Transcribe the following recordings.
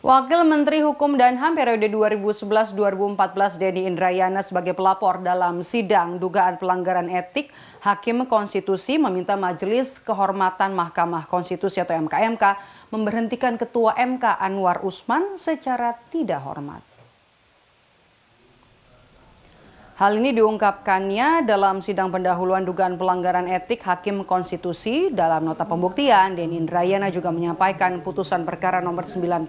Wakil Menteri Hukum dan HAM periode 2011-2014 Denny Indrayana sebagai pelapor dalam sidang dugaan pelanggaran etik, Hakim Konstitusi meminta Majelis Kehormatan Mahkamah Konstitusi atau MKMK memberhentikan Ketua MK Anwar Usman secara tidak hormat. Hal ini diungkapkannya dalam sidang pendahuluan dugaan pelanggaran etik Hakim Konstitusi. Dalam nota pembuktian, Denny Indrayana juga menyampaikan putusan perkara nomor 90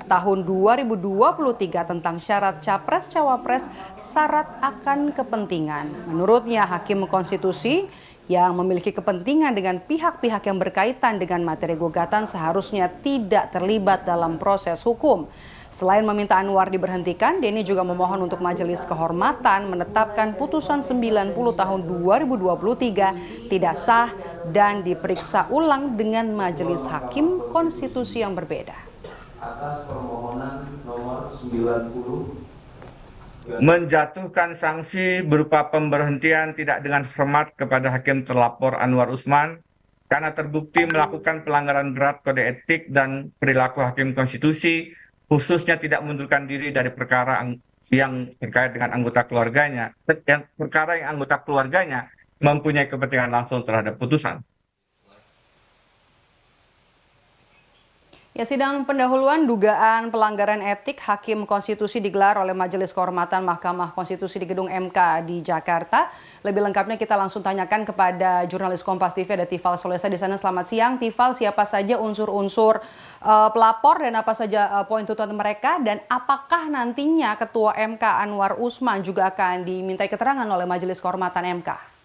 tahun 2023 tentang syarat Capres-Cawapres syarat akan kepentingan. Menurutnya, Hakim Konstitusi yang memiliki kepentingan dengan pihak-pihak yang berkaitan dengan materi gugatan seharusnya tidak terlibat dalam proses hukum. Selain meminta Anwar diberhentikan, Denny juga memohon untuk Majelis Kehormatan menetapkan putusan 90 tahun 2023 tidak sah dan diperiksa ulang dengan Majelis Hakim Konstitusi yang berbeda. Atas permohonan nomor 90 menjatuhkan sanksi berupa pemberhentian tidak dengan hormat kepada Hakim terlapor Anwar Usman karena terbukti melakukan pelanggaran berat kode etik dan perilaku Hakim Konstitusi, khususnya tidak mengundurkan diri dari perkara yang terkait dengan anggota keluarganya, perkara yang anggota keluarganya mempunyai kepentingan langsung terhadap putusan. Ya, sidang pendahuluan dugaan pelanggaran etik Hakim Konstitusi digelar oleh Majelis Kehormatan Mahkamah Konstitusi di Gedung MK di Jakarta. Lebih lengkapnya kita langsung tanyakan kepada jurnalis Kompas TV, ada Tifal Solesa di sana. Selamat siang, Tifal. Siapa saja unsur-unsur pelapor dan apa saja poin tuntutan mereka, dan apakah nantinya Ketua MK Anwar Usman juga akan dimintai keterangan oleh Majelis Kehormatan MK?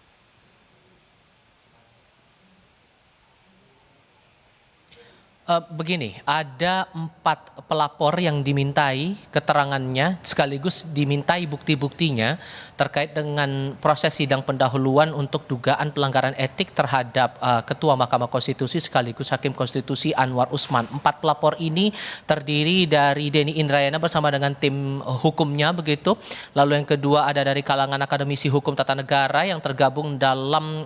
Begini, ada 4 pelapor yang dimintai keterangannya sekaligus dimintai bukti-buktinya terkait dengan proses sidang pendahuluan untuk dugaan pelanggaran etik terhadap Ketua Mahkamah Konstitusi sekaligus Hakim Konstitusi Anwar Usman. 4 pelapor ini terdiri dari Denny Indrayana bersama dengan tim hukumnya begitu. Lalu yang kedua ada dari kalangan akademisi hukum tata negara yang tergabung dalam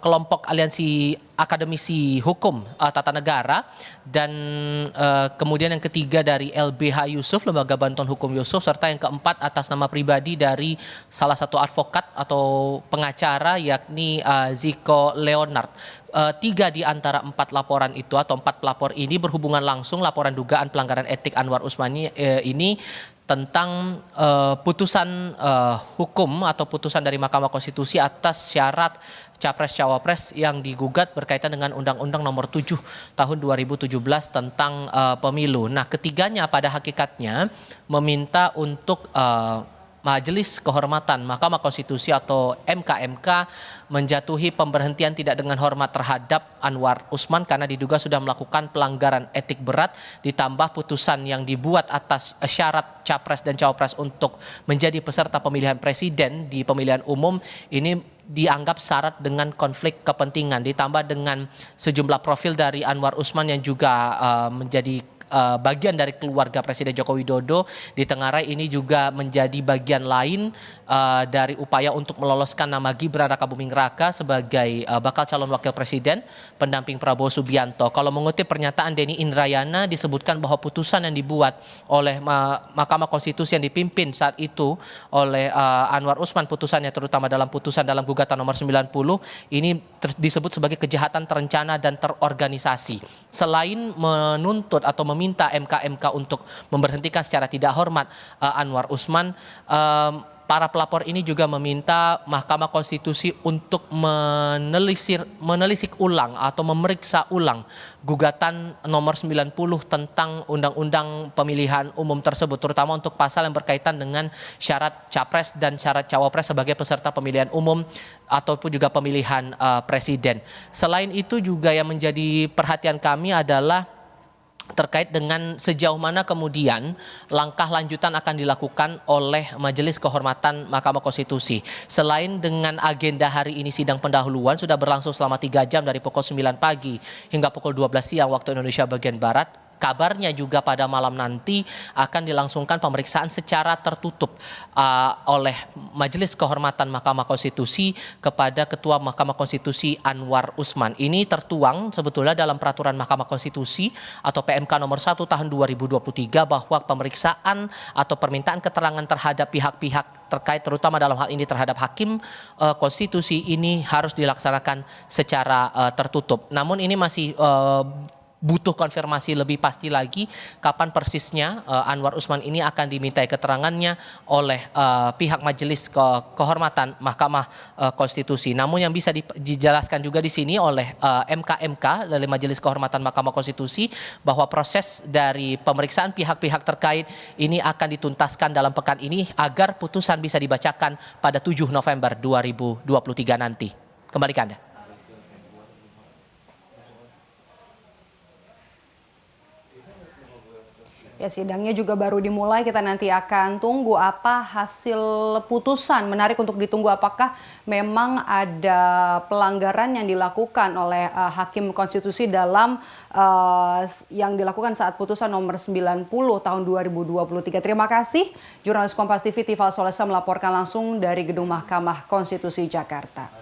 kelompok aliansi akademisi hukum tata negara, dan kemudian yang ketiga dari LBH Yusuf, Lembaga Bantuan Hukum Yusuf, serta yang keempat atas nama pribadi dari salah satu advokat atau pengacara yakni Ziko Leonard. 3 di antara 4 laporan itu atau 4 pelapor ini berhubungan langsung laporan dugaan pelanggaran etik Anwar Usman ini tentang putusan hukum atau putusan dari Mahkamah Konstitusi atas syarat Capres-Cawapres yang digugat berkaitan dengan Undang-Undang Nomor 7 Tahun 2017 tentang pemilu. Nah, ketiganya pada hakikatnya meminta untuk Majelis Kehormatan Mahkamah Konstitusi atau MKMK menjatuhi pemberhentian tidak dengan hormat terhadap Anwar Usman karena diduga sudah melakukan pelanggaran etik berat, ditambah putusan yang dibuat atas syarat Capres dan Cawapres untuk menjadi peserta pemilihan presiden di pemilihan umum ini dianggap syarat dengan konflik kepentingan, ditambah dengan sejumlah profil dari Anwar Usman yang juga menjadi bagian dari keluarga Presiden Joko Widodo ditengarai ini juga menjadi bagian lain dari upaya untuk meloloskan nama Gibran Rakabuming Raka sebagai bakal calon wakil presiden pendamping Prabowo Subianto. Kalau mengutip pernyataan Denny Indrayana disebutkan bahwa putusan yang dibuat oleh Mahkamah Konstitusi yang dipimpin saat itu oleh Anwar Usman, putusannya terutama dalam putusan dalam gugatan nomor 90 ini disebut sebagai kejahatan terencana dan terorganisasi. Selain menuntut atau meminta MKMK untuk memberhentikan secara tidak hormat Anwar Usman, para pelapor ini juga meminta Mahkamah Konstitusi untuk menelisik ulang atau memeriksa ulang gugatan nomor 90 tentang Undang-Undang Pemilihan Umum tersebut, terutama untuk pasal yang berkaitan dengan syarat Capres dan syarat Cawapres sebagai peserta pemilihan umum ataupun juga pemilihan presiden. Selain itu juga yang menjadi perhatian kami adalah terkait dengan sejauh mana kemudian langkah lanjutan akan dilakukan oleh Majelis Kehormatan Mahkamah Konstitusi. Selain dengan agenda hari ini sidang pendahuluan sudah berlangsung selama 3 jam dari pukul 9 pagi hingga pukul 12 siang waktu Indonesia bagian Barat. kabarnya juga pada malam nanti akan dilangsungkan pemeriksaan secara tertutup oleh Majelis Kehormatan Mahkamah Konstitusi kepada Ketua Mahkamah Konstitusi Anwar Usman. Ini tertuang sebetulnya dalam Peraturan Mahkamah Konstitusi atau PMK nomor 1 tahun 2023 bahwa pemeriksaan atau permintaan keterangan terhadap pihak-pihak terkait terutama dalam hal ini terhadap hakim konstitusi ini harus dilaksanakan secara tertutup. Namun ini masih butuh konfirmasi lebih pasti lagi kapan persisnya Anwar Usman ini akan dimintai keterangannya oleh pihak Majelis Kehormatan Mahkamah Konstitusi. Namun yang bisa dijelaskan juga di sini oleh MK dari Majelis Kehormatan Mahkamah Konstitusi bahwa proses dari pemeriksaan pihak-pihak terkait ini akan dituntaskan dalam pekan ini agar putusan bisa dibacakan pada 7 November 2023 nanti. Kembali ke Anda. Ya, sidangnya juga baru dimulai, kita nanti akan tunggu apa hasil putusan. Menarik untuk ditunggu apakah memang ada pelanggaran yang dilakukan oleh Hakim Konstitusi dalam yang dilakukan saat putusan nomor 90 tahun 2023. Terima kasih, jurnalis Kompas TV Tifal Solesa melaporkan langsung dari Gedung Mahkamah Konstitusi Jakarta.